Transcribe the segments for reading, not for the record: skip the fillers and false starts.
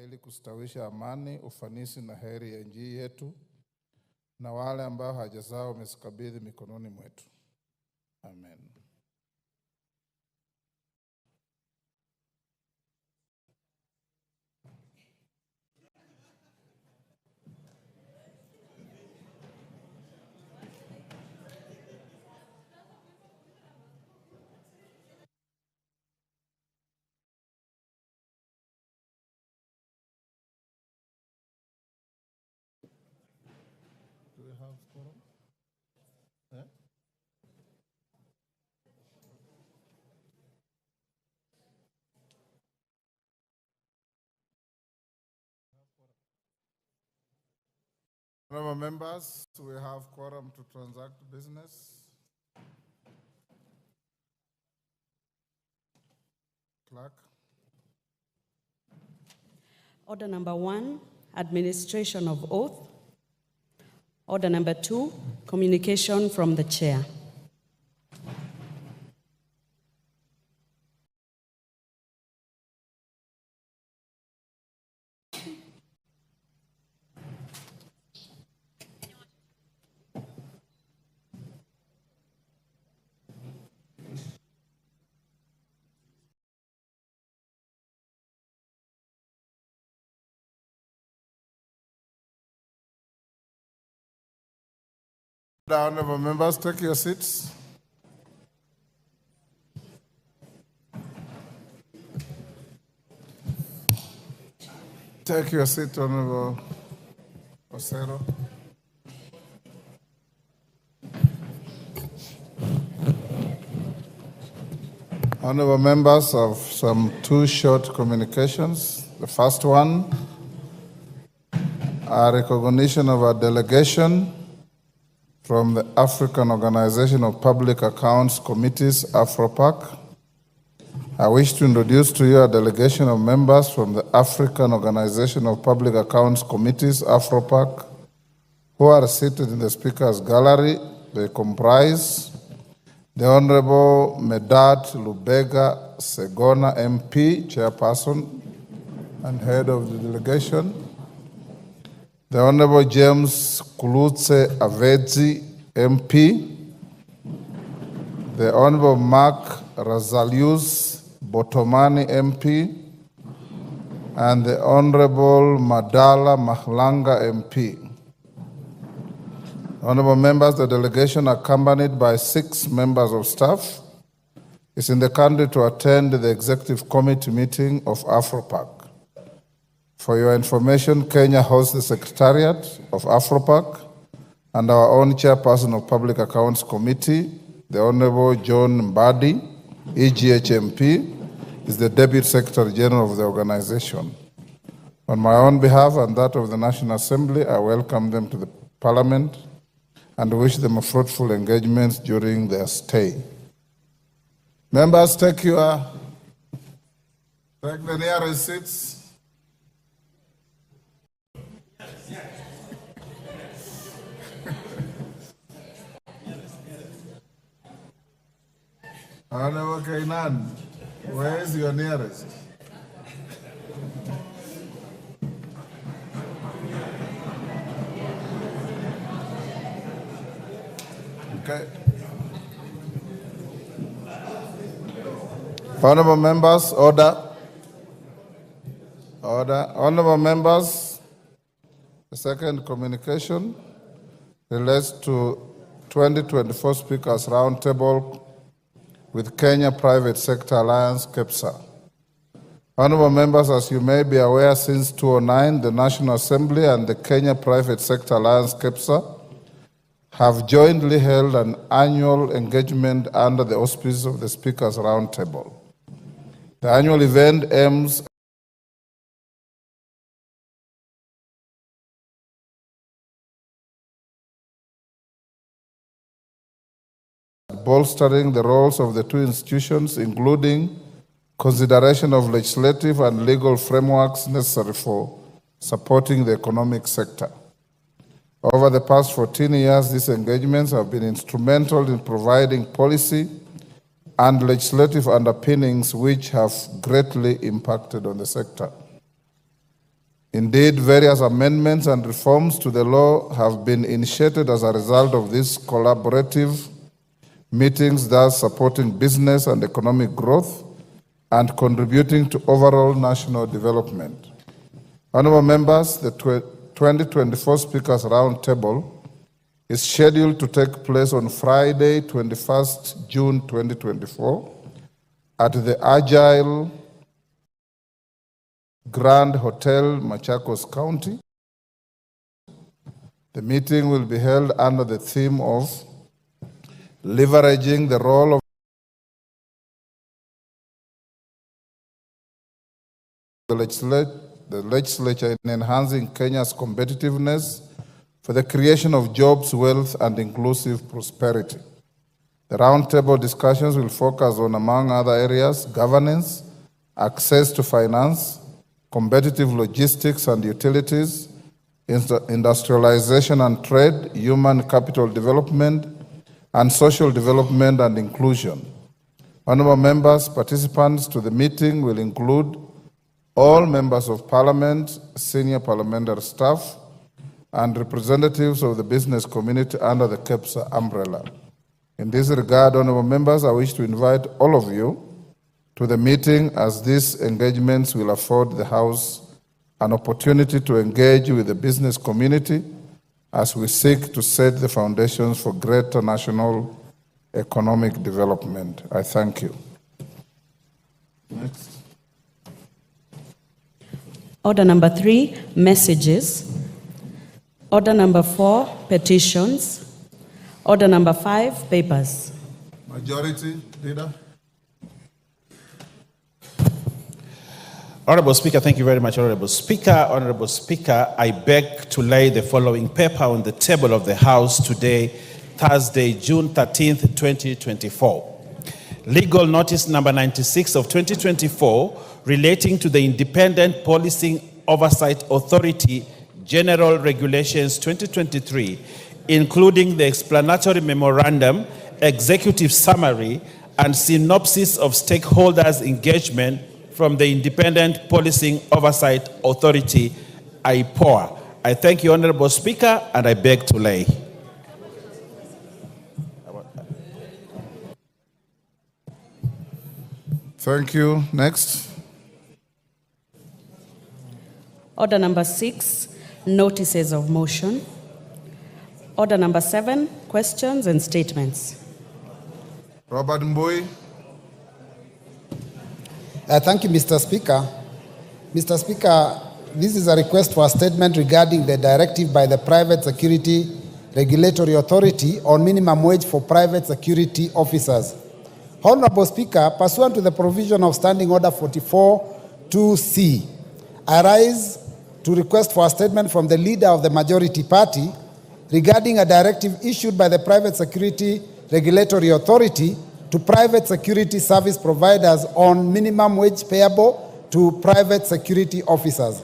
ili kustawisha amani, ufanisi na heri ya nchi yetu, na wale ambao haja zao umezikabidhi mikononi mwetu. Amen. Do we have quorum? Eh? Honorable members, we have quorum to transact business. Clerk. Order number 1, administration of oath. Order number 2, communication from the chair. Honorable members, take your seats. Take your seat, Honorable Osero. Honorable members, of some 2 short communications. The first one, a recognition of a delegation from the African Organization of Public Accounts Committees, AFROPAC. I wish to introduce to you a delegation of members from the African Organization of Public Accounts Committees, AFROPAC, who are seated in the Speaker's Gallery. They comprise the Honorable Medat Lubega Segona, MP, Chairperson and Head of the delegation. The Honorable James Kulutse Avedzi, MP. The Honorable Mark Razalius Botomani, MP. And the Honorable Madala Mahlanga, MP. Honorable members, the delegation, accompanied by 6 members of staff, is in the country to attend the Executive Committee meeting of AFROPAC. For your information, Kenya hosts the Secretariat of AFROPAC, and our own Chairperson of Public Accounts Committee, the Honorable John Mbadi, EGHMP, is the Deputy Secretary General of the organization. On my own behalf and that of the National Assembly, I welcome them to the Parliament and wish them a fruitful engagement during their stay. Members, take the nearest seats. Honorable Kainan, where is your nearest? Okay. Honorable members, order. Order. Honorable members, the second communication relates to 2024 Speakers Roundtable with Kenya Private Sector Alliance, KEPSA. Honorable members, as you may be aware, since 2009, the National Assembly and the Kenya Private Sector Alliance, KEPSA, have jointly held an annual engagement under the auspices of the Speakers Roundtable. The annual event aims at bolstering the roles of the 2 institutions, including consideration of legislative and legal frameworks necessary for supporting the economic sector. Over the past 14 years, these engagements have been instrumental in providing policy and legislative underpinnings which have greatly impacted on the sector. Indeed, various amendments and reforms to the law have been initiated as a result of these collaborative meetings, thus supporting business and economic growth and contributing to overall national development. Honorable members, the 2024 Speakers Roundtable is scheduled to take place on Friday, 21st June 2024 at the Agile Grand Hotel, Machakos County. The meeting will be held under the theme of leveraging the role of the legislature in enhancing Kenya's competitiveness for the creation of jobs, wealth, and inclusive prosperity. The roundtable discussions will focus on, among other areas, governance, access to finance, competitive logistics and utilities, industrialization and trade, human capital development, and social development and inclusion. Honorable members, participants to the meeting will include all members of parliament, senior parliamentary staff, and representatives of the business community under the KEPSA umbrella. In this regard, honorable members, I wish to invite all of you to the meeting, as these engagements will afford the House an opportunity to engage with the business community as we seek to set the foundations for greater national economic development. I thank you. Next. Order number 3, messages. Order number 4, petitions. Order number 5, papers. Majority Leader. Honorable Speaker, thank you very much, Honorable Speaker. Honorable Speaker, I beg to lay the following paper on the table of the House today, Thursday, June 13th, 2024. Legal notice number 96 of 2024 relating to the Independent Policing Oversight Authority General Regulations 2023, including the explanatory memorandum, executive summary, and synopsis of stakeholders' engagement from the Independent Policing Oversight Authority, IPOA. I thank you, Honorable Speaker, and I beg to lay. Thank you. Next. Order number 6, notices of motion. Order number 7, questions and statements. Robert Mbui. Thank you, Mr. Speaker. Mr. Speaker, this is a request for a statement regarding the directive by the Private Security Regulatory Authority on minimum wage for private security officers. Honorable Speaker, pursuant to the provision of Standing Order 44-2C, I rise to request for a statement from the leader of the majority party regarding a directive issued by the Private Security Regulatory Authority to private security service providers on minimum wage payable to private security officers.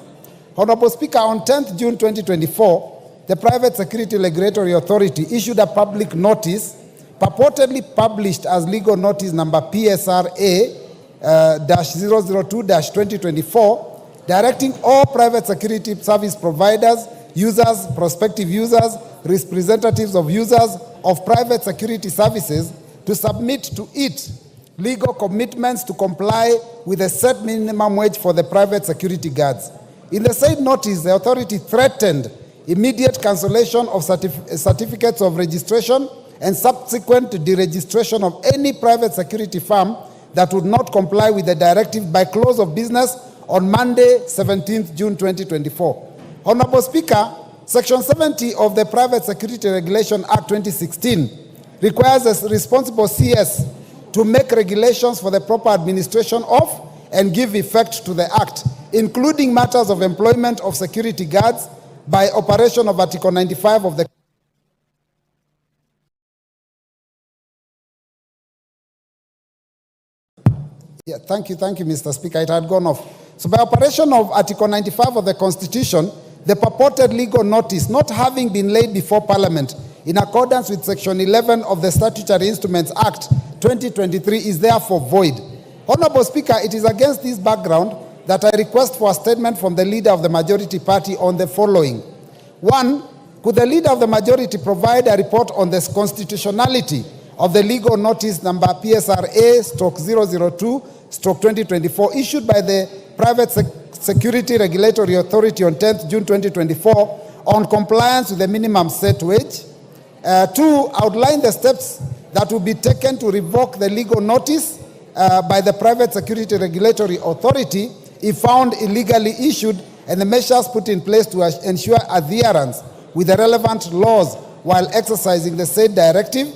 Honorable Speaker, on 10th June 2024, the Private Security Regulatory Authority issued a public notice purportedly published as legal notice number PSRA-002-2024, directing all private security service providers, users, prospective users, representatives of users of private security services to submit to it legal commitments to comply with a set minimum wage for the private security guards. In the said notice, the authority threatened immediate cancellation of certificates of registration and subsequent deregistration of any private security firm that would not comply with the directive by close of business on Monday, 17th June 2024. Honorable Speaker, Section 70 of the Private Security Regulation Act 2016 requires a responsible CS to make regulations for the proper administration of and give effect to the Act, including matters of employment of security guards by operation of Article 95 of the Thank you, Mr. Speaker. It had gone off. So by operation of Article 95 of the Constitution, the purported legal notice not having been laid before Parliament in accordance with Section 11 of the Statutory Instruments Act 2023 is therefore void. Honorable Speaker, it is against this background that I request for a statement from the leader of the majority party on the following. 1, could the leader of the majority provide a report on the constitutionality of the legal notice number PSRA/002/2024 issued by the Private Security Regulatory Authority on 10th June 2024 on compliance with the minimum set wage? 2, outline the steps that will be taken to revoke the legal notice by the Private Security Regulatory Authority if found illegally issued, and the measures put in place to ensure adherence with the relevant laws while exercising the said directive.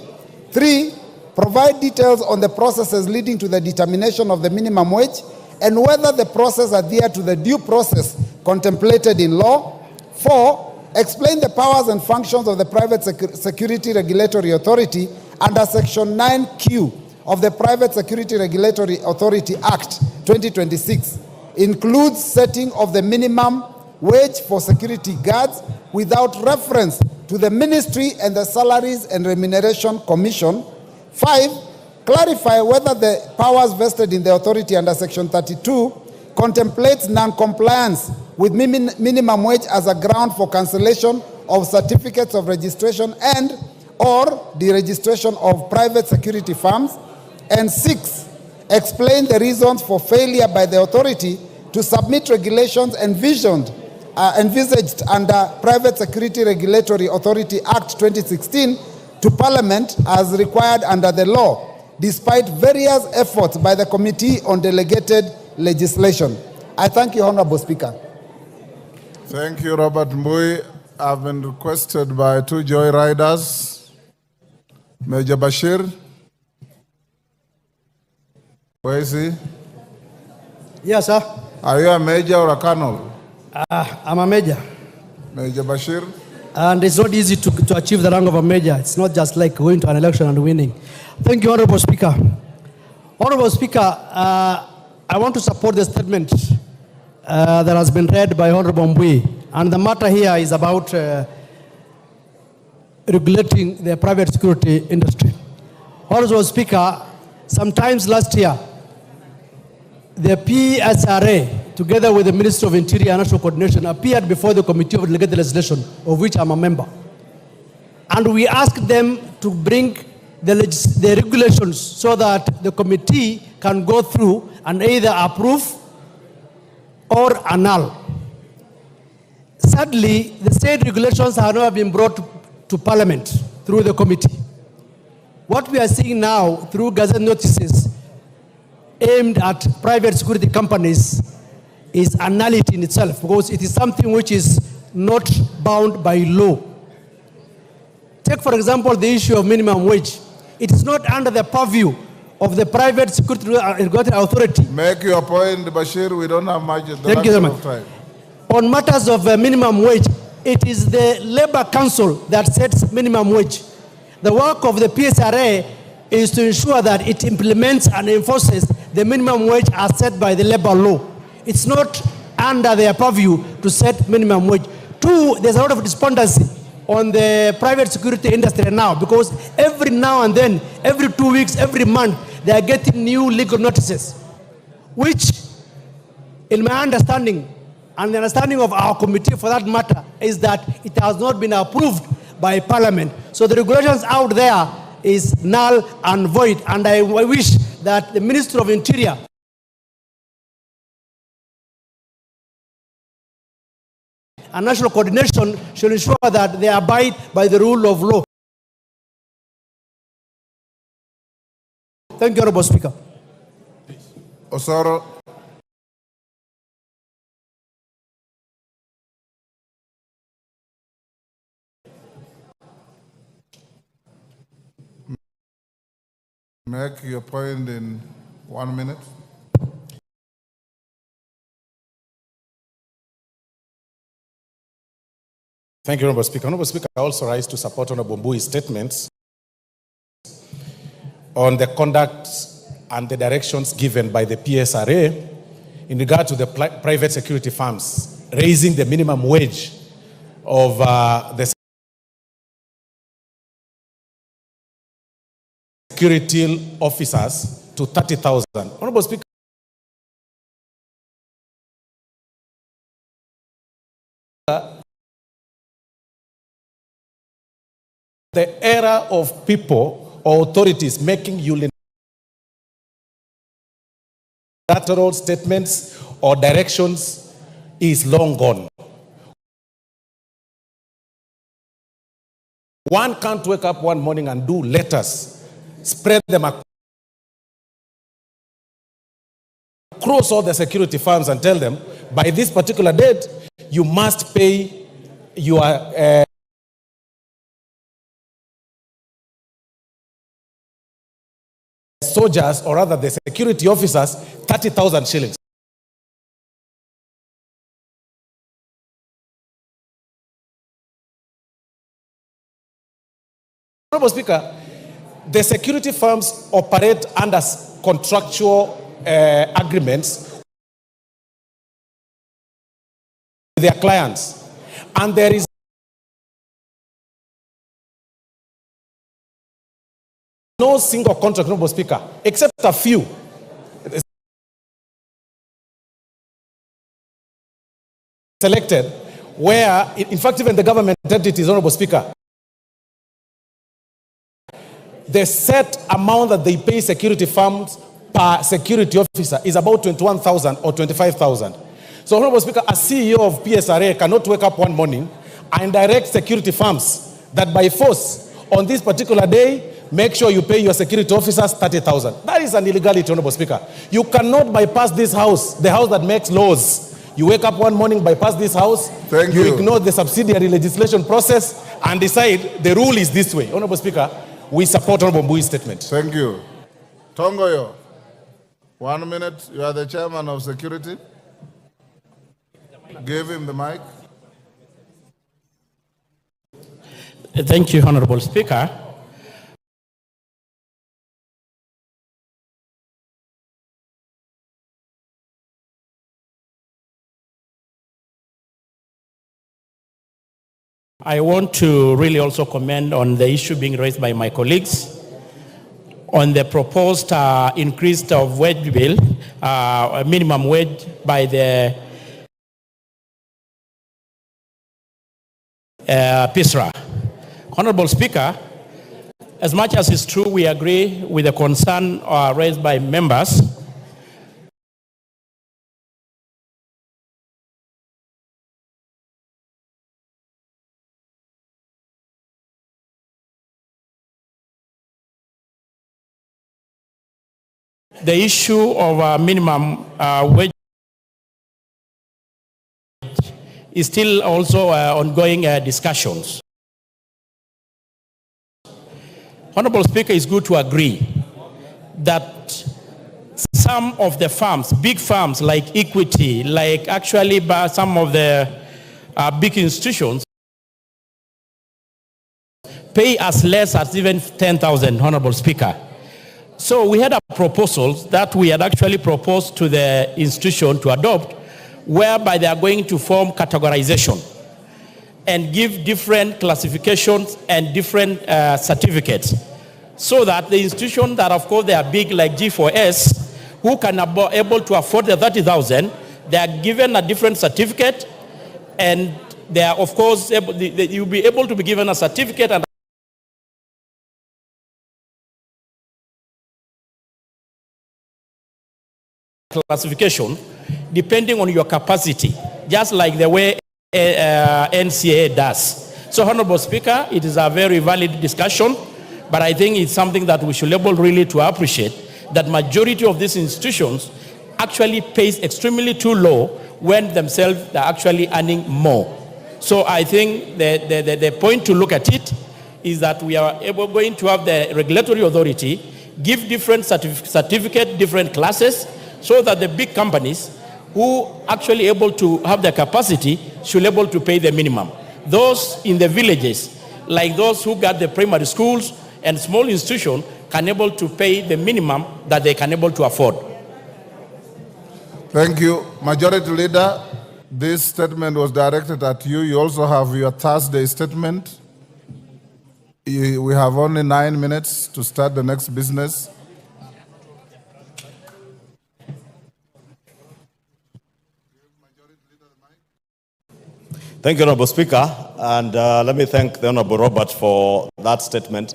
3, provide details on the processes leading to the determination of the minimum wage and whether the process adhere to the due process contemplated in law. 4, explain the powers and functions of the Private Security Regulatory Authority under Section 9Q of the Private Security Regulatory Authority Act 2026. Includes setting of the minimum wage for security guards without reference to the ministry and the Salaries and Remuneration Commission. 5, clarify whether the powers vested in the authority under Section 32 contemplates non-compliance with minimum wage as a ground for cancellation of certificates of registration and or deregistration of private security firms. And 6, explain the reasons for failure by the authority to submit regulations envisaged under Private Security Regulatory Authority Act 2016 to Parliament as required under the law, despite various efforts by the Committee on Delegated Legislation. I thank you, Honorable Speaker. Thank you, Robert Mbui. I've been requested by 2 joyriders. Major Bashir. Where is he? Yes, sir. Are you a major or a colonel? I'm a major. Major Bashir. And it's not easy to achieve the rank of a major. It's not just like going to an election and winning. Thank you, Honorable Speaker. Honorable Speaker, I want to support the statement that has been read by Honorable Mbui. And the matter here is about regulating the private security industry. Honorable Speaker, sometimes last year, the PSRA, together with the Ministry of Interior and National Coordination, appeared before the Committee of Delegated Legislation, of which I'm a member. And we asked them to bring the regulations so that the committee can go through and either approve or annul. Sadly, the said regulations have not been brought to Parliament through the committee. What we are seeing now through gazette notices aimed at private security companies is a nullity in itself, because it is something which is not bound by law. Take, for example, the issue of minimum wage. It is not under the purview of the Private Security Regulatory Authority. Make your point, Bashir. We don't have much Thank you very much. time. On matters of minimum wage, it is the Labor Council that sets minimum wage. The work of the PSRA is to ensure that it implements and enforces the minimum wage as set by the labor law. It's not under their purview to set minimum wage. 2, there's a lot of despondency on the private security industry now, because every now and then, every 2 weeks, every month, they are getting new legal notices, which, in my understanding, and the understanding of our committee for that matter, is that it has not been approved by Parliament. So the regulations out there is null and void, and I wish that the Minister of Interior and National Coordination should ensure that they abide by the rule of law. Thank you, Honorable Speaker. Osoro. Make your point in 1 minute. Thank you, Honorable Speaker. Honorable Speaker, I also rise to support Honorable Mbui's statements on the conduct and the directions given by the PSRA in regard to the private security firms raising the minimum wage of the security officers to 30,000. Honorable Speaker, The era of people or authorities making unilateral statements or directions is long gone. One can't wake up one morning and do letters, spread them across all the security firms and tell them, by this particular date, you must pay your soldiers, or rather the security officers, 30,000 shillings. Honorable Speaker, the security firms operate under contractual agreements with their clients, and there is no single contract, Honorable Speaker, except a few selected, where, in fact, even the government entities, Honorable Speaker, the set amount that they pay security firms per security officer is about 21,000 or 25,000. So, Honorable Speaker, a CEO of PSRA cannot wake up one morning and direct security firms that by force, on this particular day, make sure you pay your security officers 30,000. That is an illegality, Honorable Speaker. You cannot bypass this house, the house that makes laws. You wake up one morning, bypass this house, you ignore the subsidiary legislation process, and decide the rule is this way. Honorable Speaker, we support Honorable Mbui's statement. Thank you. Tongoyo, 1 minute. You are the chairman of security. Give him the mic. Thank you, Honorable Speaker. I want to really also comment on the issue being raised by my colleagues on the proposed increase of wage bill, minimum wage by the PISRA. Honorable Speaker, as much as it's true we agree with the concern raised by members, the issue of minimum wage is still also ongoing discussions. Honorable Speaker, it's good to agree that some of the firms, big firms like Equity, like actually some of the big institutions, pay as less as even 10,000, Honorable Speaker. So we had a proposal that we had actually proposed to the institution to adopt, whereby they are going to form categorization and give different classifications and different certificates, so that the institution that, of course, they are big like G4S, who can able to afford the 30,000, they are given a different certificate, and they are, of course, you'll be able to be given a certificate and classification depending on your capacity, just like the way NCA does. So, Honorable Speaker, it is a very valid discussion, but I think it's something that we should be able really to appreciate, that majority of these institutions actually pays extremely too low when themselves are actually earning more. So I think the point to look at it is that we are going to have the regulatory authority give different certificate, different classes, so that the big companies who actually able to have the capacity should be able to pay the minimum. Those in the villages, like those who got the primary schools and small institutions, can able to pay the minimum that they can able to afford. Thank you. Majority Leader, this statement was directed at you. You also have your Thursday statement. We have only 9 minutes to start the next business. Thank you, Honorable Speaker. And let me thank the Honorable Robert for that statement.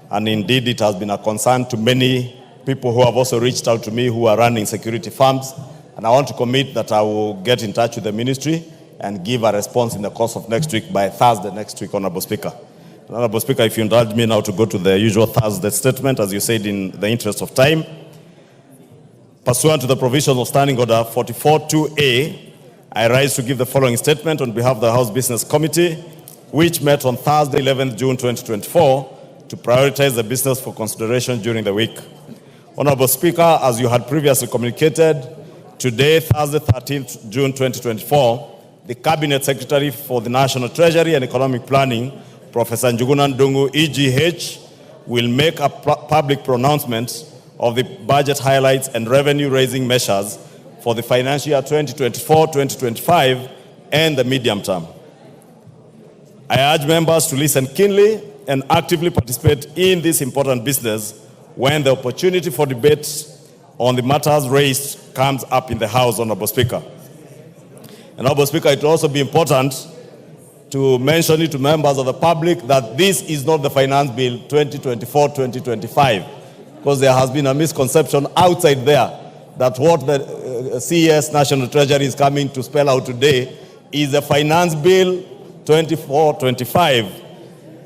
And indeed, it has been a concern to many people who have also reached out to me who are running security firms. And I want to commit that I will get in touch with the ministry and give a response in the course of next week, by Thursday next week, Honorable Speaker. Honorable Speaker, if you indulge me now to go to the usual Thursday statement, as you said, in the interest of time. Pursuant to the provisions of Standing Order 44.2a, I rise to give the following statement on behalf of the House Business Committee, which met on Thursday, 11th June 2024, to prioritize the business for consideration during the week. Honorable Speaker, as you had previously communicated, today, Thursday, 13th June 2024, the Cabinet Secretary for the National Treasury and Economic Planning, Professor Njuguna Ndung'u, EGH, will make a public pronouncement of the budget highlights and revenue-raising measures for the financial year 2024-2025 and the medium term. I urge members to listen keenly and actively participate in this important business when the opportunity for debate on the matters raised comes up in the House, Honorable Speaker. And Honorable Speaker, it will also be important to mention it to members of the public that this is not the Finance Bill 2024-2025, because there has been a misconception outside there that what the CES National Treasury is coming to spell out today is the Finance Bill 24-25.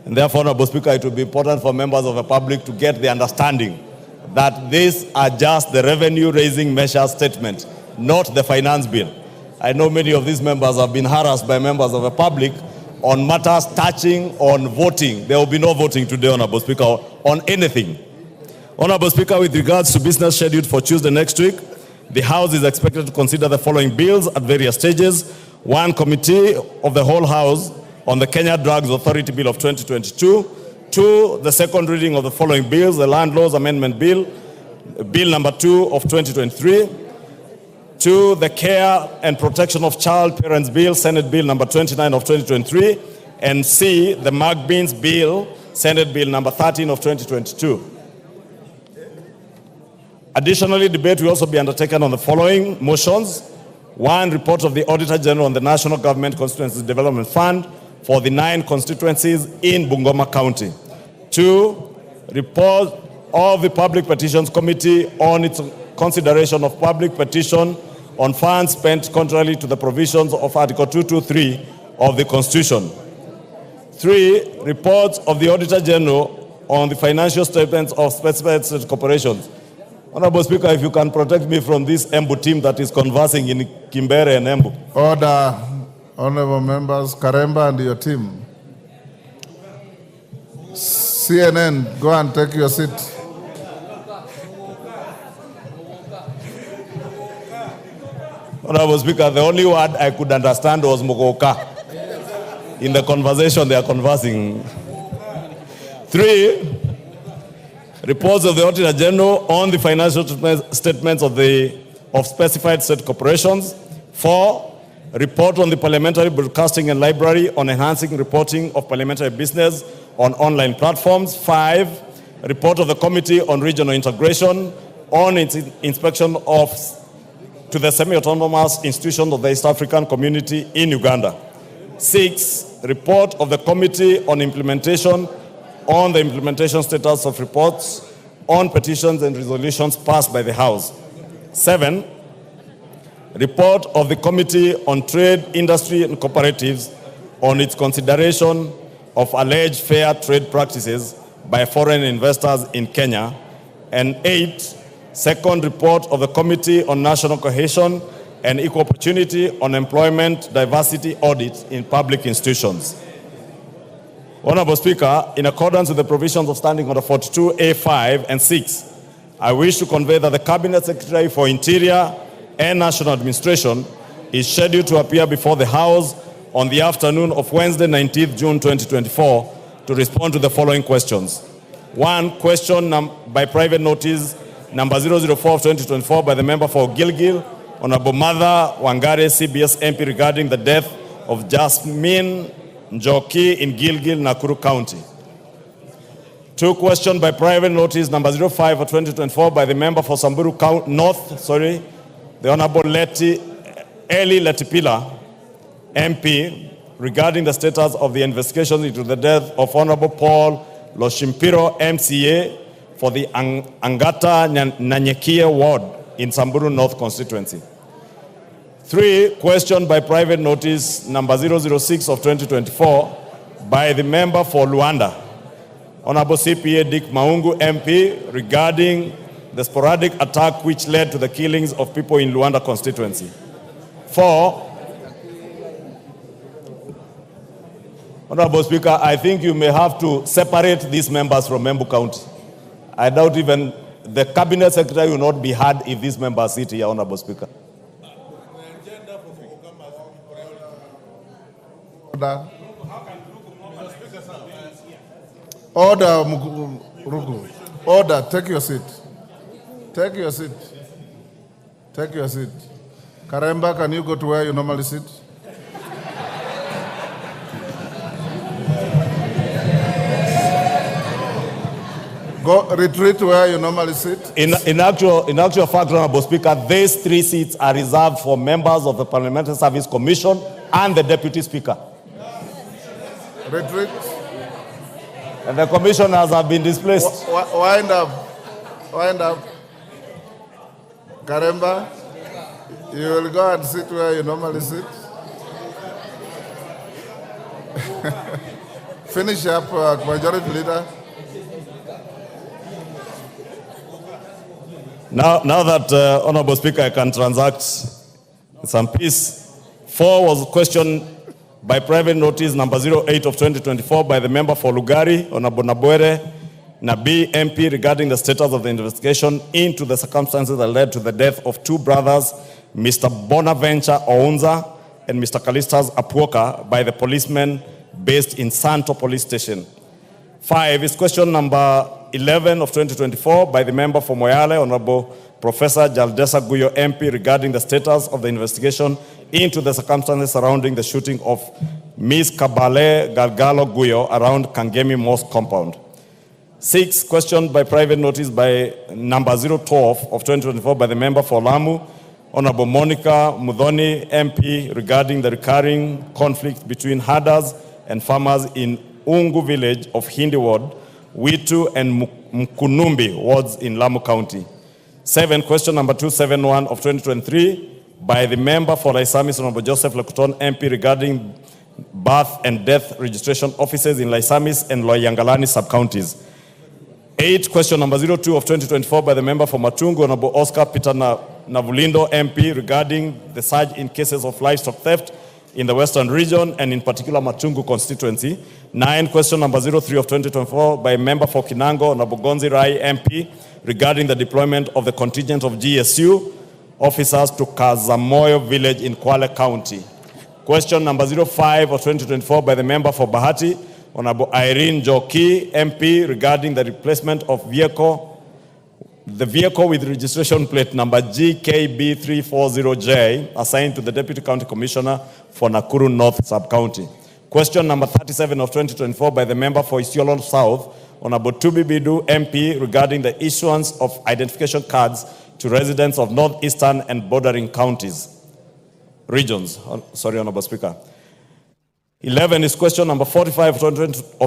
And therefore, Honorable Speaker, it will be important for members of the public to get the understanding that these are just the revenue-raising measure statement, not the Finance Bill. I know many of these members have been harassed by members of the public on matters touching on voting. There will be no voting today, Honorable Speaker, on anything. Honorable Speaker, with regards to business scheduled for Tuesday next week, the House is expected to consider the following bills at various stages. One, Committee of the Whole House on the Kenya Drugs Authority Bill of 2022. Two, the second reading of the following bills: the Land Laws Amendment Bill, Bill number 2 of 2023. Two, the Care and Protection of Child Parents Bill, Senate Bill number 29 of 2023. And C, the Magbeans Bill, Senate Bill number 13 of 2022. Additionally, debate will also be undertaken on the following motions. One, report of the Auditor General on the National Government Constituencies Development Fund for the 9 constituencies in Bungoma County. Two, report of the Public Petitions Committee on its consideration of public petition on funds spent contrary to the provisions of Article 223 of the Constitution. Three, reports of the Auditor General on the financial statements of specified state corporations. Honorable Speaker, if you can protect me from this Embu team that is conversing in Kimbere and Embu. Order, honorable members, Karemba and your team. CNN, go and take your seat. Honorable Speaker, the only word I could understand was Mogoka. In the conversation they are conversing. Three, reports of the Auditor General on the financial statements of specified state corporations. Four, report on the Parliamentary Broadcasting and Library on enhancing reporting of parliamentary business on online platforms. Five, report of the Committee on Regional Integration on its inspection to the semi-autonomous institutions of the East African Community in Uganda. Six, report of the Committee on Implementation on the implementation status of reports on petitions and resolutions passed by the House. Seven, report of the Committee on Trade, Industry and Cooperatives on its consideration of alleged fair trade practices by foreign investors in Kenya. And eight, second report of the Committee on National Cohesion and Equal Opportunity on Employment Diversity Audit in Public Institutions. Honorable Speaker, in accordance with the provisions of Standing Order 42A5 and 6, I wish to convey that the Cabinet Secretary for Interior and National Administration is scheduled to appear before the House on the afternoon of Wednesday, 19th June 2024, to respond to the following questions. One, question by private notice number 004 of 2024 by the member for Gilgil, Honorable Mother Wangare, CBS MP, regarding the death of Jasmine Njoki in Gilgil, Nakuru County. Two, question by private notice number 05 of 2024 by the member for Samburu North, the Honorable Eli Letipila, MP, regarding the status of the investigation into the death of Honorable Paul Loshimpiro, MCA, for the Angata Nanyekie ward in Samburu North constituency. 3, question by private notice number 006 of 2024 by the member for Luanda, Honorable CPA Dick Maungu, MP, regarding the sporadic attack which led to the killings of people in Luanda constituency. 4, Honorable Speaker, I think you may have to separate these members from Embu County. I doubt even the Cabinet Secretary will not be heard if these members sit here, Honorable Speaker. Order, Order, take your seat. Take your seat. Take your seat. Karemba, can you go to where you normally sit? Go, retreat where you normally sit. In actual fact, Honorable Speaker, these 3 seats are reserved for members of the Parliamentary Service Commission and the Deputy Speaker. Retreat. And the commissioners have been displaced. Wind up. Wind up. Karemba, you will go and sit where you normally sit. Finish up, Majority Leader. Now that, Honorable Speaker, I can transact some peace. 4 was questioned by private notice number 08 of 2024 by the member for Lugari, Honorable Nabwere Nabi, MP, regarding the status of the investigation into the circumstances that led to the death of 2 brothers, Mr. Bonaventure Ounza and Mr. Kalistas Apuoka, by the policemen based in Santo Police Station. 5 is question number 11 of 2024 by the member for Moyale, Honorable Professor Jaldesa Guyo, MP, regarding the status of the investigation into the circumstances surrounding the shooting of Ms. Kabale Galgalo Guyo around Kangemi Mosque compound. 6, question by private notice by number 012 of 2024 by the member for Lamu, Honorable Monica Mudhoni, MP, regarding the recurring conflict between herders and farmers in Ungu village of Hindi Ward, Witu and Mkunumbi wards in Lamu County. 7, question number 271 of 2023 by the member for Laisamis, Honorable Joseph Lekuton, MP, regarding birth and death registration offices in Laisamis and Loyangalani sub-counties. 8, question number 02 of 2024 by the member for Matungu, Honorable Oscar Peter Navulindo, MP, regarding the surge in cases of livestock theft in the Western region and in particular Matungu constituency. 9, question number 03 of 2024 by member for Kinango, Honorable Gonzi Rai, MP, regarding the deployment of the contingent of GSU officers to Kazamoyo village in Kwale County. Question number 05 of 2024 by the member for Bahati, Honorable Irene Joki, MP, regarding the replacement of the vehicle with registration plate number GKB340J assigned to the Deputy County Commissioner for Nakuru North Sub-County. Question number 37 of 2024 by the member for Isiolo South, Honorable Tubi Bidu, MP, regarding the issuance of identification cards to residents of northeastern and bordering regions. Sorry, Honorable Speaker. 11 is question number 45 of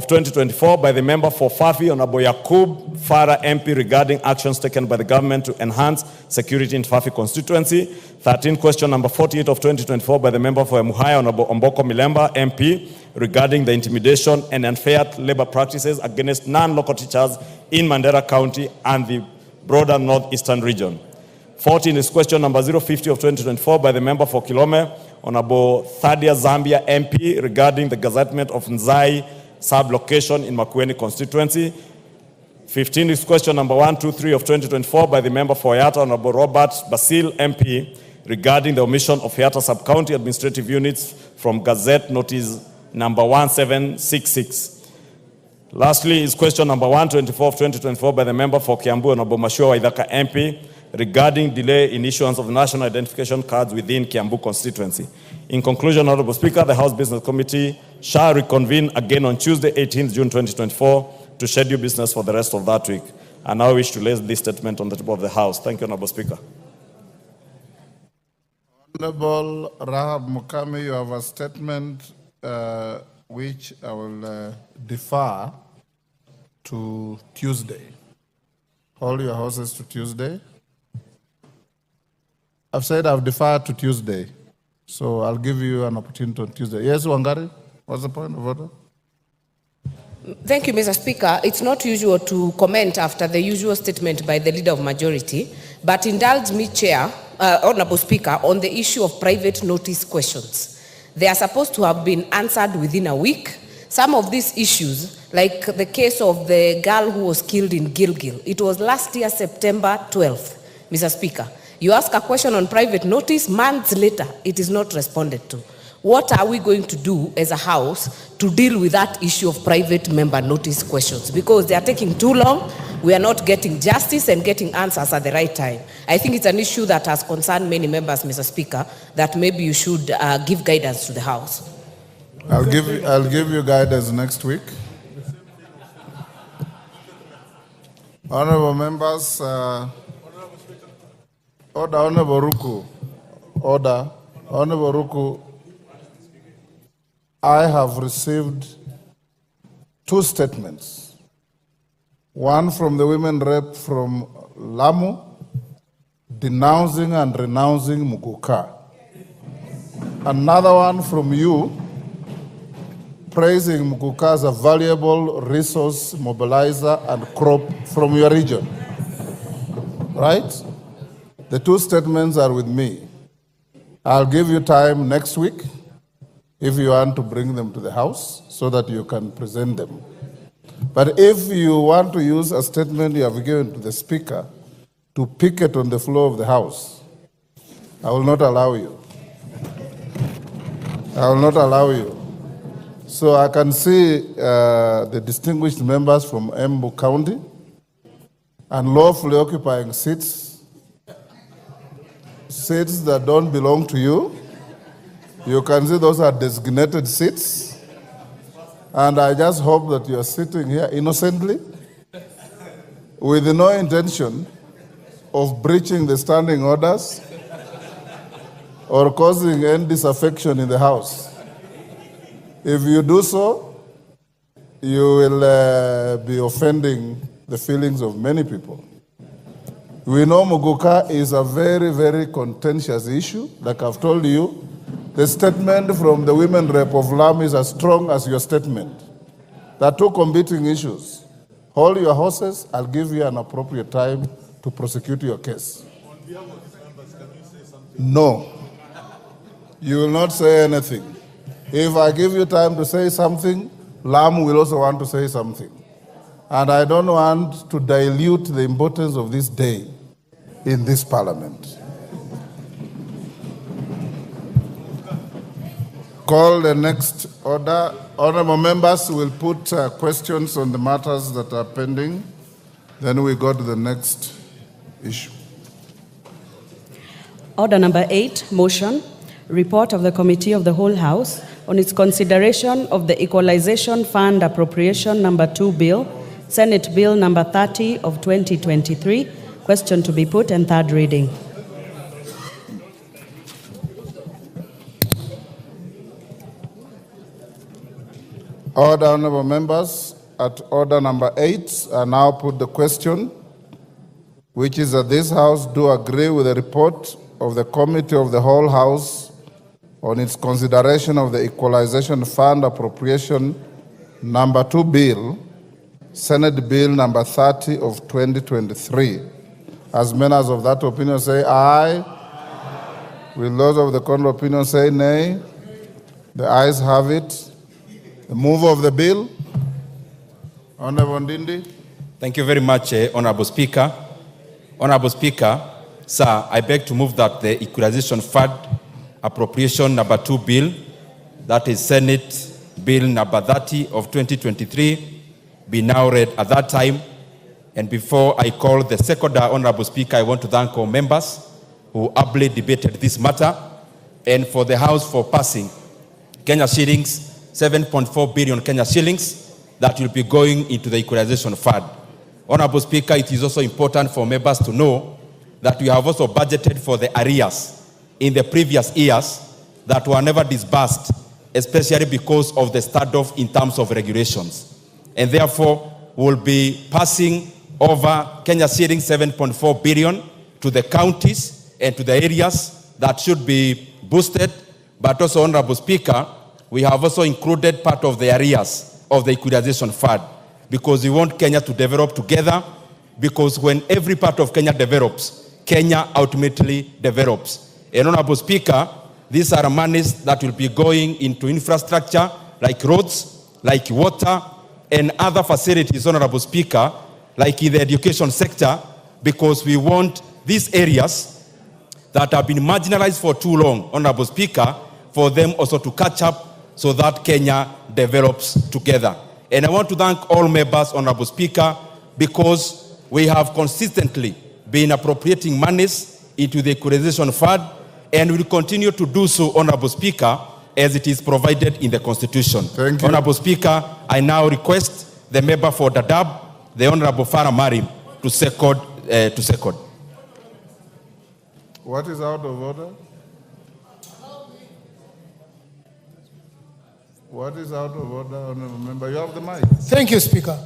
2024 by the member for Fafi, Honorable Yakub Farah, MP, regarding actions taken by the government to enhance security in Fafi constituency. 13, question number 48 of 2024 by the member for Emuhaya, Honorable Omboko Milemba, MP, regarding the intimidation and unfair labor practices against non-local teachers in Mandera County and the broader northeastern region. 14 is question number 050 of 2024 by the member for Kilome, Honorable Thadia Zambia, MP, regarding the gazettement of Nzai sub-location in Makueni constituency. 15 is question number 123 of 2024 by the member for Yata, Honorable Robert Basil, MP, regarding the omission of Yata sub-county administrative units from Gazette notice number 1766. Lastly is question number 124 of 2024 by the member for Kiambu, Honorable Mashua Waithaka, MP, regarding delay in issuance of national identification cards within Kiambu constituency. In conclusion, Honorable Speaker, the House Business Committee shall reconvene again on Tuesday, 18th June 2024 to schedule business for the rest of that week. I now wish to lay this statement on the table of the House. Thank you, Honorable Speaker. Honorable Rahab Mukami, you have a statement which I will defer to Tuesday. Hold your horses to Tuesday. I've said I've deferred to Tuesday, so I'll give you an opportunity on Tuesday. Yes, Wangari, what's the point of order? Thank you, Mr. Speaker. It's not usual to comment after the usual statement by the Leader of Majority, but indulge me, Chair, Honorable Speaker, on the issue of private notice questions. They are supposed to have been answered within a week. Some of these issues, like the case of the girl who was killed in Gilgil, it was last year, September 12th, Mr. Speaker. You ask a question on private notice, months later, it is not responded to. What are we going to do as a House to deal with that issue of private member notice questions? Because they are taking too long, we are not getting justice and getting answers at the right time. I think it's an issue that has concerned many members, Mr. Speaker, that maybe you should give guidance to the House. I'll give you guidance next week. Honorable members, order, Honorable Ruku. Order, Honorable Ruku. I have received 2 statements. One from the women rep from Lamu, denouncing and renouncing Muguka. Another one from you, praising Muguka as a valuable resource mobilizer and crop from your region. Right? The 2 statements are with me. I'll give you time next week if you want to bring them to the House so that you can present them. But if you want to use a statement you have given to the Speaker to pick it on the floor of the House, I will not allow you. I will not allow you. So I can see the distinguished members from Embu County and lawfully occupying seats that don't belong to you. You can see those are designated seats. And I just hope that you are sitting here innocently with no intention of breaching the standing orders or causing any disaffection in the House. If you do so, you will be offending the feelings of many people. We know Muguka is a very, very contentious issue. Like I've told you, the statement from the women rep of Lamu is as strong as your statement. There are 2 competing issues. Hold your horses. I'll give you an appropriate time to prosecute your case. On behalf of the members, can you say something? No. You will not say anything. If I give you time to say something, Lamu will also want to say something. And I don't want to dilute the importance of this day in this parliament. Call the next order. Honorable members will put questions on the matters that are pending. Then we go to the next issue. Order number 8, motion, report of the Committee of the Whole House on its consideration of the Equalization Fund Appropriation number 2 Bill, Senate Bill number 30 of 2023, question to be put and 3rd reading. Order, honorable members. At order number 8, I now put the question, which is that this House do agree with the report of the Committee of the Whole House on its consideration of the Equalization Fund Appropriation number 2 Bill, Senate Bill number 30 of 2023. As members of that opinion say aye. Will those of the contrary opinion say nay? The ayes have it. The mover of the bill, Honorable Ndindi. Thank you very much, Honorable Speaker. Honorable Speaker, sir, I beg to move that the Equalization Fund Appropriation number 2 Bill, that is Senate Bill number 30 of 2023, be now read at that time. And before I call the second Honorable Speaker, I want to thank all members who ably debated this matter and for the House for passing Kenya shillings 7.4 billion Kenya shillings that will be going into the Equalization Fund. Honorable Speaker, it is also important for members to know that we have also budgeted for the arrears in the previous years that were never disbursed especially because of the standoff in terms of regulations. And therefore, we'll be passing over Kenya ceding 7.4 billion to the counties and to the areas that should be boosted. But also, Honorable Speaker, we have also included part of the areas of the equalization fund because we want Kenya to develop together, because when every part of Kenya develops, Kenya ultimately develops. And Honorable Speaker, these are monies that will be going into infrastructure like roads, like water, and other facilities, Honorable Speaker, like in the education sector, because we want these areas that have been marginalized for too long, Honorable Speaker, for them also to catch up so that Kenya develops together. And I want to thank all members, Honorable Speaker, because we have consistently been appropriating monies into the equalization fund, and will continue to do so, Honorable Speaker, as it is provided in the Constitution. Thank you. Honorable Speaker, I now request the member for Dadaab, the Honorable Farah Marim, to second. What is out of order? What is out of order, Honorable Member? You have the mic. Thank you, Speaker.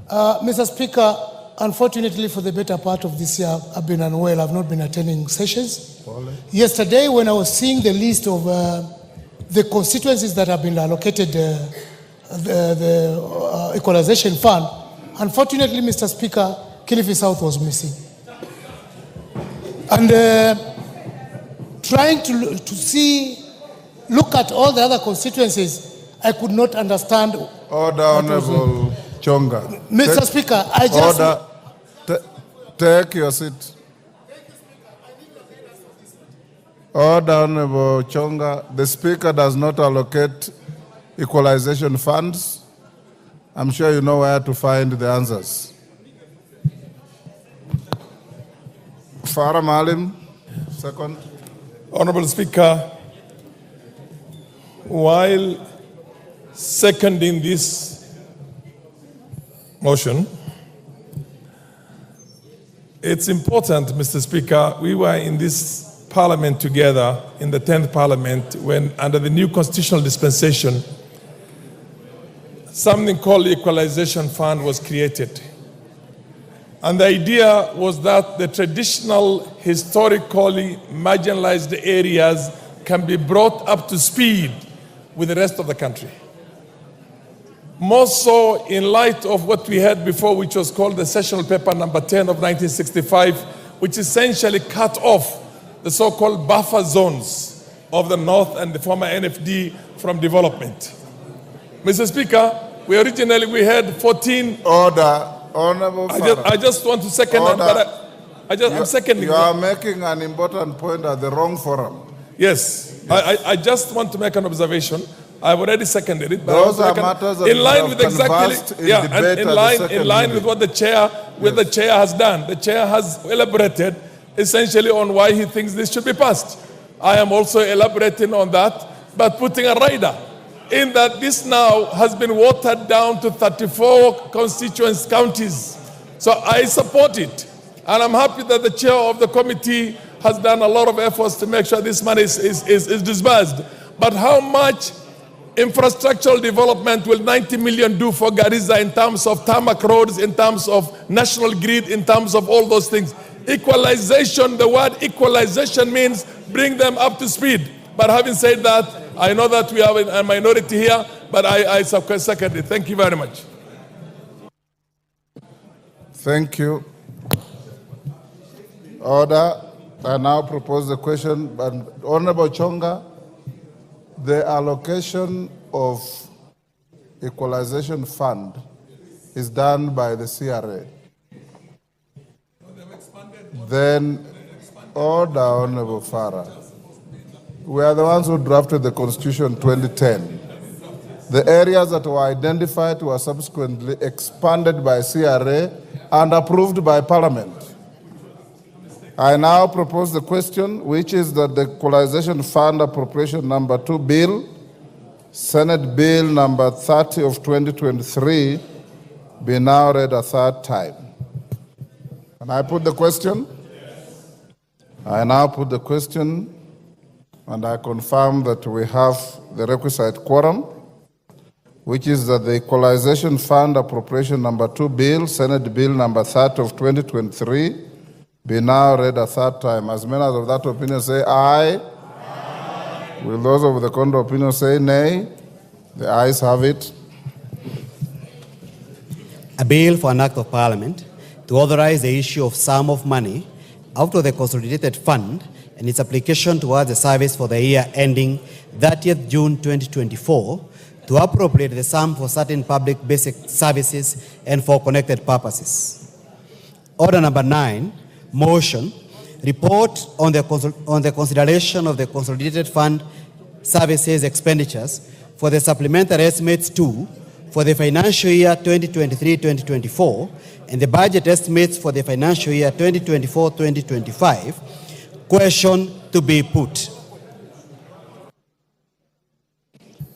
Mr. Speaker, unfortunately for the better part of this year, I've been unwell. I've not been attending sessions. Yesterday, when I was seeing the list of the constituencies that have been allocated the equalization fund, unfortunately, Mr. Speaker, Kilifi South was missing. And trying to look at all the other constituencies, I could not understand. Order, Honorable Chonga. Mr. Speaker, I just... Order. Take your seat. Order, Honorable Chonga. The Speaker does not allocate equalization funds. I'm sure you know where to find the answers. Farah Malim, second. Honorable Speaker, while seconding this motion, it's important, Mr. Speaker, we were in this Parliament together in the 10th Parliament when, under the new constitutional dispensation, something called the Equalization Fund was created. And the idea was that the traditional, historically marginalized areas can be brought up to speed with the rest of the country. More so in light of what we had before, which was called the Sessional Paper number 10 of 1965, which essentially cut off the so-called buffer zones of the North and the former NFD from development. Mr. Speaker, we had 14... Order. Honorable I just want to second that, but I'm seconding. You are making an important point at the wrong forum. Yes. I just want to make an observation. I've already seconded it. But those are matters that in line with exactly, and in line with what the chair has done. The chair has elaborated essentially on why he thinks this should be passed. I am also elaborating on that, but putting a rider in that this now has been watered down to 34 constituent counties. So I support it. And I'm happy that the chair of the committee has done a lot of efforts to make sure this money is disbursed. But how much infrastructural development will 90 million do for Garissa in terms of tarmac roads, in terms of national grid, in terms of all those things? Equalization, the word equalization means bring them up to speed. But having said that, I know that we have a minority here, but I second it. Thank you very much. Thank you. Order. I now propose the question, but Honorable Chonga, the allocation of equalization fund is done by the CRA. Then, order, Honorable Farah. We are the ones who drafted the Constitution 2010. The areas that were identified were subsequently expanded by CRA and approved by Parliament. I now propose the question, which is that the Equalization Fund Appropriation Number 2 Bill, Senate Bill Number 30 of 2023, be now read a third time. Can I put the question? I now put the question, and I confirm that we have the requisite quorum, which is that the Equalization Fund Appropriation Number 2 Bill, Senate Bill Number 30 of 2023, be now read a third time. As many as of that opinion say aye. Aye. Will those of the contrary opinion say nay? The ayes have it. A bill for an act of parliament to authorize the issue of sum of money out of the consolidated fund and its application towards the service for the year ending 30th June 2024 to appropriate the sum for certain public basic services and for connected purposes. Order number 9, motion, report on the consideration of the consolidated fund services expenditures for the supplementary estimates 2 for the financial year 2023-2024 and the budget estimates for the financial year 2024-2025. Question to be put.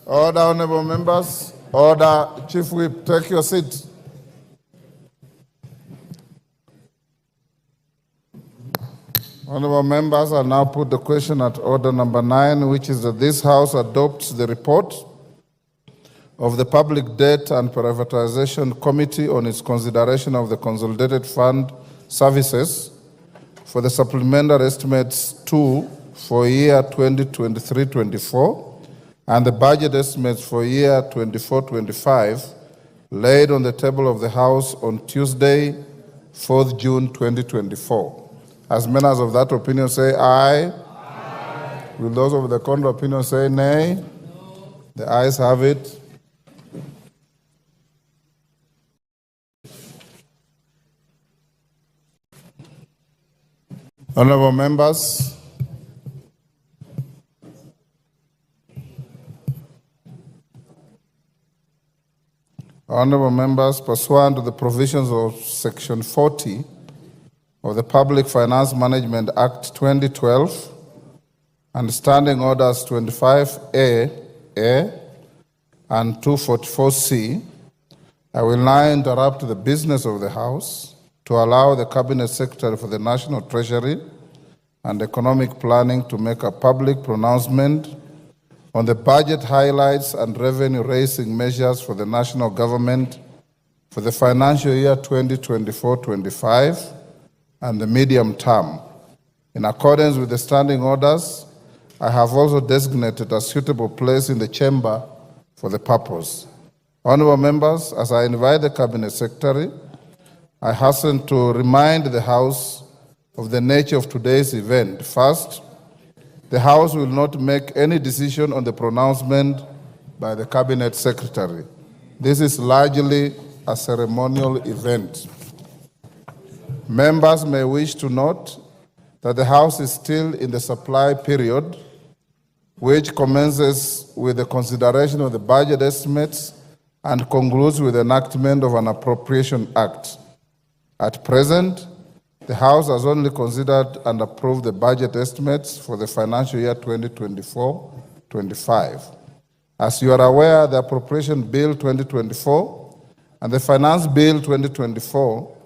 Order, honorable members. Order, Chief Whip, take your seat. Honorable members, I now put the question at order number 9, which is that this House adopts the report of the Public Debt and Privatization Committee on its consideration of the Consolidated Fund Services for the Supplementary Estimates 2 for year 2023-24 and the budget estimates for year 24-25 laid on the table of the House on Tuesday, 4th June 2024. As many as of that opinion say aye. Aye. Will those of the contrary opinion say nay? No. The ayes have it. Honorable members, pursuant to the provisions of Section 40 of the Public Finance Management Act 2012 and Standing Orders 25A and 244C, I will now interrupt the business of the House to allow the Cabinet Secretary for the National Treasury and Economic Planning to make a public pronouncement on the budget highlights and revenue-raising measures for the national government for the financial year 2024-25 and the medium term. In accordance with the standing orders, I have also designated a suitable place in the chamber for the purpose. Honorable members, as I invite the Cabinet Secretary, I hasten to remind the House of the nature of today's event. First, the House will not make any decision on the pronouncement by the Cabinet Secretary. This is largely a ceremonial event. Members may wish to note that the House is still in the supply period, which commences with the consideration of the budget estimates and concludes with the enactment of an appropriation act. At present, the House has only considered and approved the budget estimates for the financial year 2024-25. As you are aware, the Appropriation Bill 2024 and the Finance Bill 2024,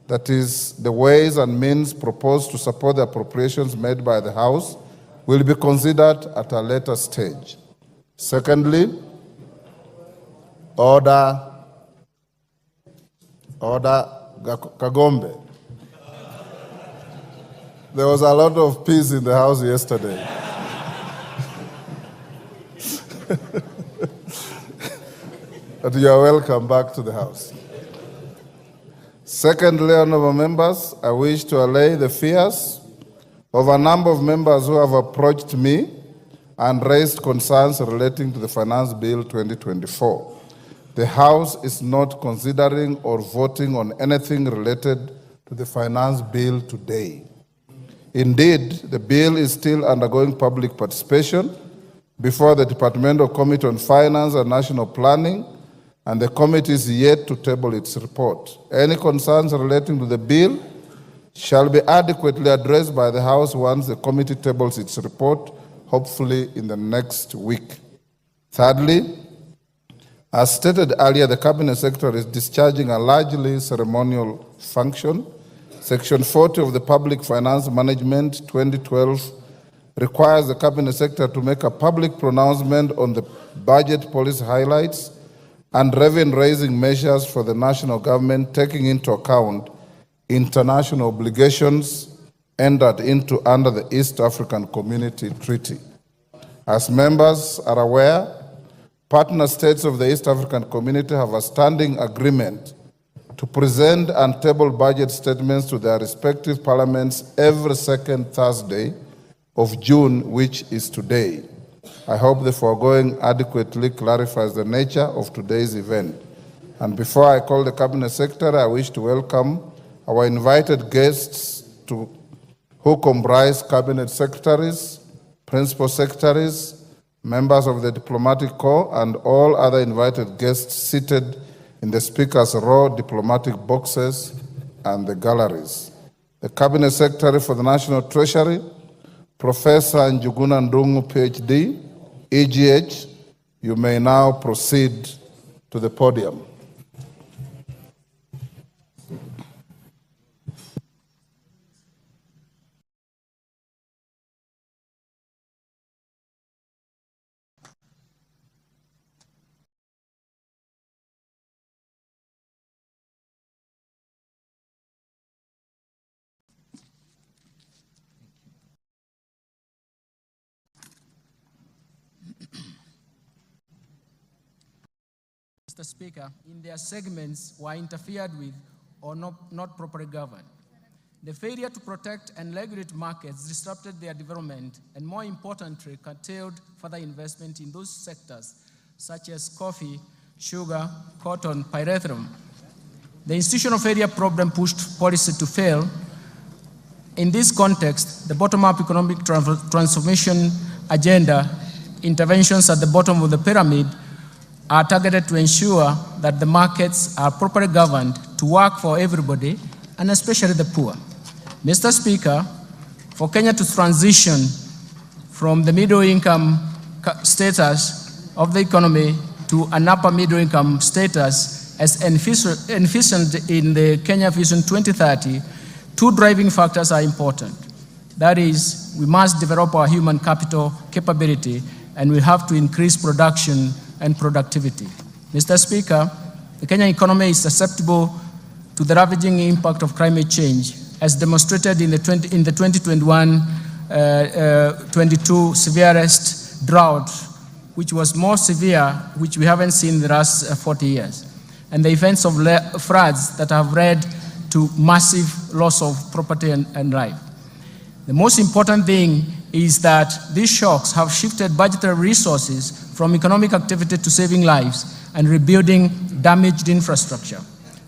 that is, the ways and means proposed to support the appropriations made by the House, will be considered at a later stage. Secondly, Order Kagombe. There was a lot of peace in the House yesterday. But you are welcome back to the House. Secondly, honorable members, I wish to allay the fears of a number of members who have approached me and raised concerns relating to the Finance Bill 2024. The House is not considering or voting on anything related to the Finance Bill today. Indeed, the bill is still undergoing public participation before the Departmental Committee on Finance and National Planning, and the committee is yet to table its report. Any concerns relating to the bill shall be adequately addressed by the House once the committee tables its report, hopefully in the next week. Thirdly, as stated earlier, the Cabinet Secretary is discharging a largely ceremonial function. Section 40 of the Public Finance Management 2012 requires the Cabinet Secretary to make a public pronouncement on the budget policy highlights and revenue-raising measures for the national government, taking into account international obligations entered into under the East African Community Treaty. As members are aware, partner states of the East African Community have a standing agreement to present and table budget statements to their respective parliaments every second Thursday of June, which is today. I hope the foregoing adequately clarifies the nature of today's event. And before I call the Cabinet Secretary, I wish to welcome our invited guests who comprise Cabinet Secretaries, Principal Secretaries, members of the Diplomatic Corps, and all other invited guests seated in the Speaker's row, diplomatic boxes, and the galleries. The Cabinet Secretary for the National Treasury, Professor Njuguna Ndungu, PhD, EGH, you may now proceed to the podium. Mr. Speaker, in their segments were interfered with or not properly governed. The failure to protect and regulate markets disrupted their development and, more importantly, curtailed further investment in those sectors such as coffee, sugar, cotton, pyrethrum. The institutional failure problem pushed policy to fail. In this context, the bottom-up economic transformation agenda interventions at the bottom of the pyramid are targeted to ensure that the markets are properly governed to work for everybody, and especially the poor. Mr. Speaker, for Kenya to transition from the middle-income status of the economy to an upper middle-income status as envisioned in the Kenya Vision 2030, two driving factors are important. That is, we must develop our human capital capability, and we have to increase production and productivity. Mr. Speaker, the Kenyan economy is susceptible to the ravaging impact of climate change, as demonstrated in the 2021-22 severest drought, which was more severe, which we haven't seen in the last 40 years, and the events of floods that have led to massive loss of property and life. The most important thing is that these shocks have shifted budgetary resources from economic activity to saving lives and rebuilding damaged infrastructure.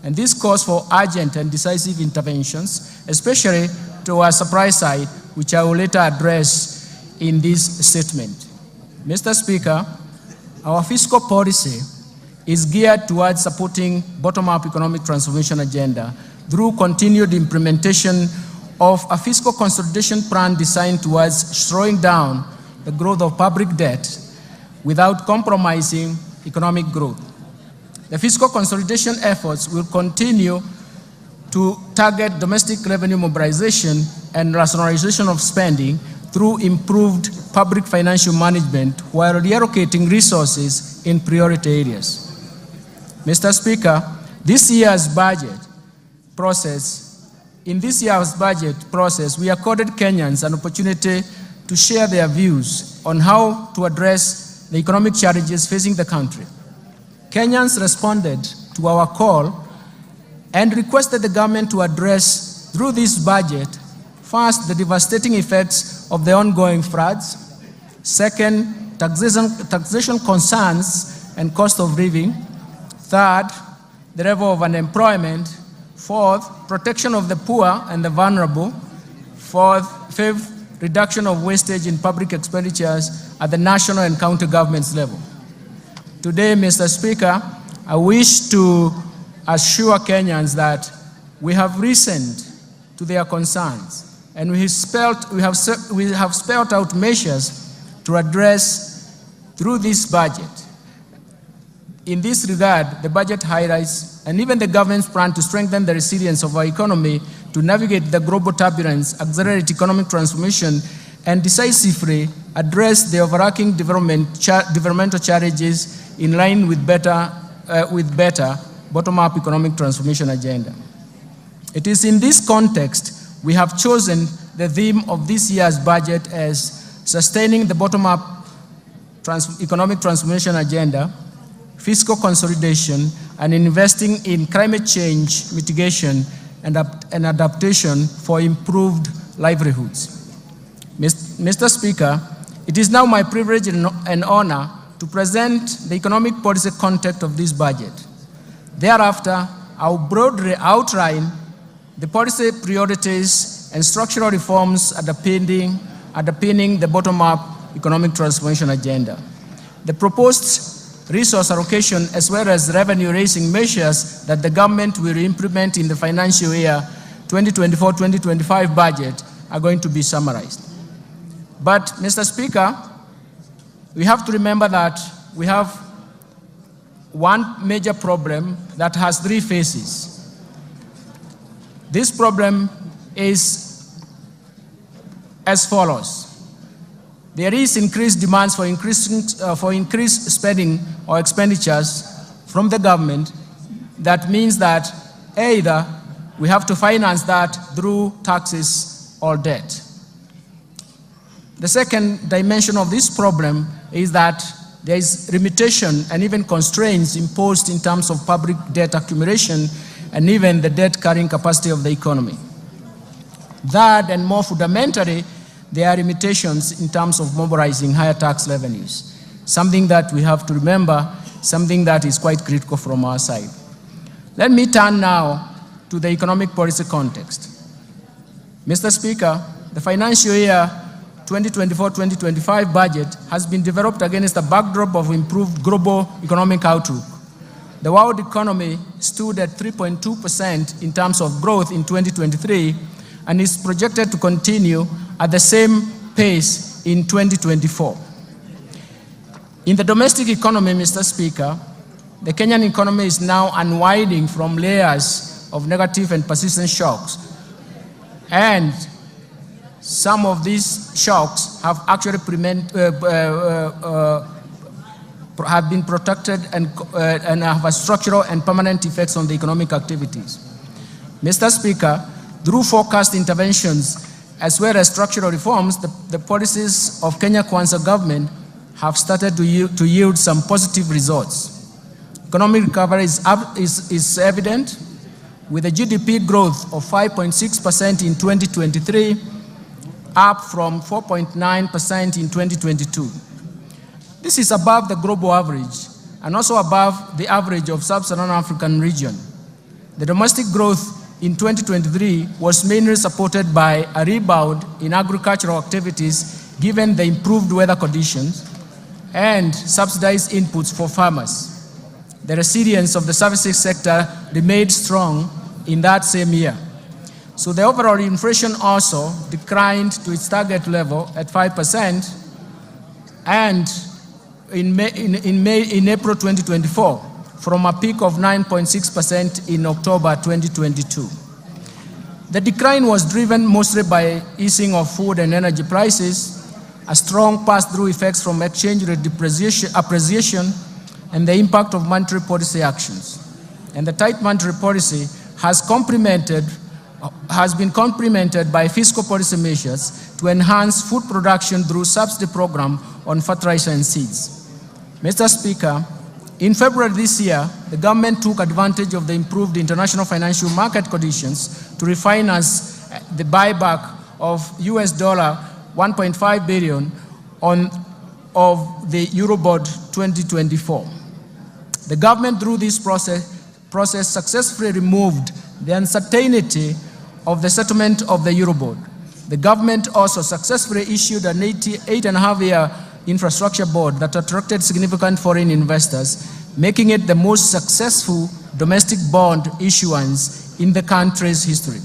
And this calls for urgent and decisive interventions, especially to our supply side, which I will later address in this statement. Mr. Speaker, our fiscal policy is geared towards supporting bottom-up economic transformation agenda through continued implementation of a fiscal consolidation plan designed towards slowing down the growth of public debt without compromising economic growth. The fiscal consolidation efforts will continue to target domestic revenue mobilization and rationalization of spending through improved public financial management while reallocating resources in priority areas. Mr. Speaker, in this year's budget process, we accorded Kenyans an opportunity to share their views on how to address the economic challenges facing the country. Kenyans responded to our call and requested the government to address, through this budget, first, the devastating effects of the ongoing floods; second, taxation concerns and cost of living; third, the level of unemployment; fourth, protection of the poor and the vulnerable; fifth, reduction of wastage in public expenditures at the national and county governments level. Today, Mr. Speaker, I wish to assure Kenyans that we have listened to their concerns, and we have spelled out measures to address through this budget. In this regard, the budget highlights, and even the government's plan to strengthen the resilience of our economy to navigate the global turbulence, accelerate economic transformation, and decisively address the overarching developmental challenges in line with better bottom-up economic transformation agenda. It is in this context we have chosen the theme of this year's budget as sustaining the bottom-up economic transformation agenda, fiscal consolidation, and investing in climate change mitigation and adaptation for improved livelihoods. Mr. Speaker, it is now my privilege and honor to present the economic policy context of this budget. Thereafter, I will broadly outline the policy priorities and structural reforms underpinning the bottom-up economic transformation agenda. The proposed resource allocation as well as revenue-raising measures that the government will implement in the financial year 2024-2025 budget are going to be summarized. But, Mr. Speaker, we have to remember that we have one major problem that has three phases. This problem is as follows. There is increased demands for increased spending or expenditures from the government. That means that either we have to finance that through taxes or debt. The second dimension of this problem is that there is limitation and even constraints imposed in terms of public debt accumulation and even the debt carrying capacity of the economy. Third, and more fundamentally, there are limitations in terms of mobilizing higher tax revenues, something that we have to remember, something that is quite critical from our side. Let me turn now to the economic policy context. Mr. Speaker, the financial year 2024-2025 budget has been developed against a backdrop of improved global economic outlook. The world economy stood at 3.2% in terms of growth in 2023 and is projected to continue at the same pace in 2024. In the domestic economy, Mr. Speaker, the Kenyan economy is now unwinding from layers of negative and persistent shocks, and some of these shocks have actually have been protected and have a structural and permanent effects on the economic activities. Mr. Speaker, through forecast interventions as well as structural reforms, the policies of Kenya Kwanza government have started to yield some positive results. Economic recovery is evident, with a GDP growth of 5.6% in 2023, up from 4.9% in 2022. This is above the global average and also above the average of sub-Saharan African region. The domestic growth in 2023 was mainly supported by a rebound in agricultural activities given the improved weather conditions and subsidized inputs for farmers. The resilience of the services sector remained strong in that same year. So the overall inflation also declined to its target level at 5%, and in April 2024, from a peak of 9.6% in October 2022. The decline was driven mostly by easing of food and energy prices, a strong pass-through effects from exchange rate appreciation, and the impact of monetary policy actions. And the tight monetary policy has been complemented by fiscal policy measures to enhance food production through subsidy program on fertilizer and seeds. Mr. Speaker, in February this year, the government took advantage of the improved international financial market conditions to refinance the buyback of US $1.5 billion of the Eurobond 2024. The government, through this process successfully removed the uncertainty of the settlement of the Eurobond. The government also successfully issued an 8.5-year infrastructure bond that attracted significant foreign investors, making it the most successful domestic bond issuance in the country's history.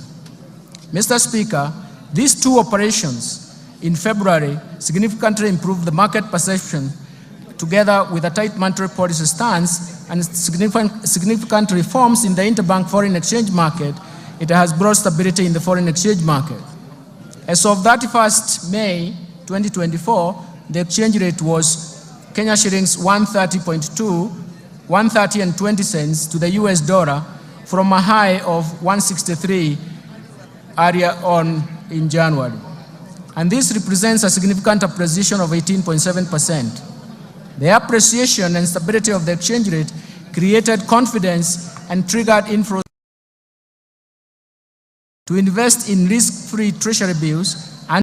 Mr. Speaker, these two operations in February significantly improved the market perception, together with a tight monetary policy stance and significant reforms in the interbank foreign exchange market. It has brought stability in the foreign exchange market. As of 31st May 2024, the exchange rate was Kenya shillings 130.2, 130 and 20 cents to the US dollar from a high of 163 earlier on in January. And this represents a significant appreciation of 18.7%. The appreciation and stability of the exchange rate created confidence and triggered inflows to invest in risk-free treasury bills